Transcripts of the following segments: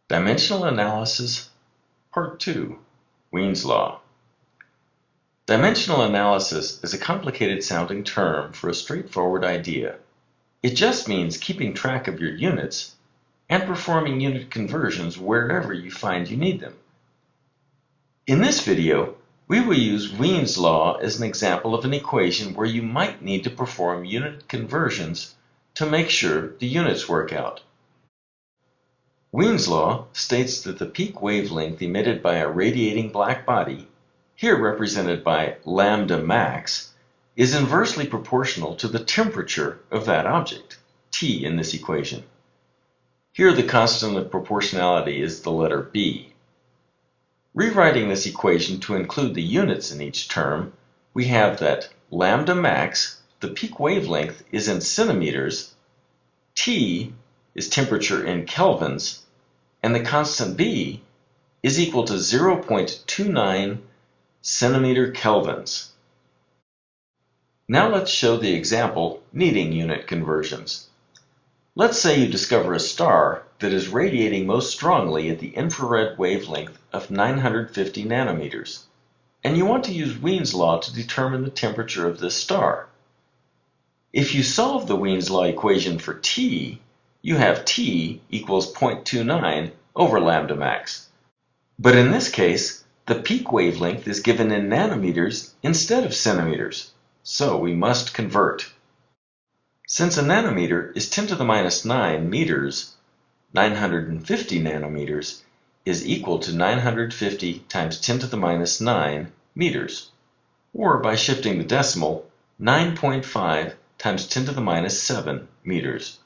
Dimensional Analysis, Part 2, Wiens Law. Dimensional analysis is a complicated-sounding term for a straightforward idea. It just means keeping track of your units and performing unit conversions wherever you find you need them. In this video, we will use Wiens Law as an example of an equation where you might need to perform unit conversions to make sure the units work out. Wiens Law states that the peak wavelength emitted by a radiating black body, here represented by lambda max, is inversely proportional to the temperature of that object, T in this equation. Here the constant of proportionality is the letter B. Rewriting this equation to include the units in each term, we have that lambda max, the peak wavelength, is in centimeters, T is temperature in kelvins, and the constant B is equal to 0.29 centimeter kelvins. Now let's show the example needing unit conversions. Let's say you discover a star that is radiating most strongly at the infrared wavelength of 950 nanometers, and you want to use Wiens Law to determine the temperature of this star. If you solve the Wiens Law equation for T, you have T equals 0.29 over lambda max. But in this case, the peak wavelength is given in nanometers instead of centimeters, so we must convert. Since a nanometer is 10 to the minus 9 meters, 950 nanometers is equal to 950 times 10 to the minus 9 meters, or by shifting the decimal, 9.5 times 10 to the minus 7 meters.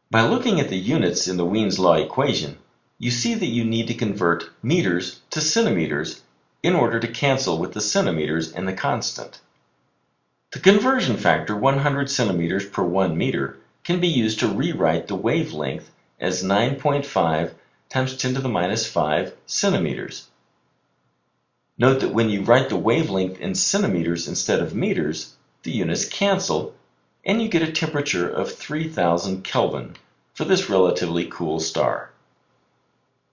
By looking at the units in the Wiens Law equation, you see that you need to convert meters to centimeters in order to cancel with the centimeters in the constant. The conversion factor 100 centimeters per 1 meter can be used to rewrite the wavelength as 9.5 times 10 to the minus 5 centimeters. Note that when you write the wavelength in centimeters instead of meters, the units cancel, and you get a temperature of 3000 Kelvin for this relatively cool star.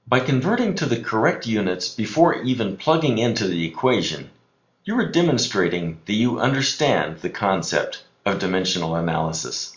By converting to the correct units before even plugging into the equation, you are demonstrating that you understand the concept of dimensional analysis.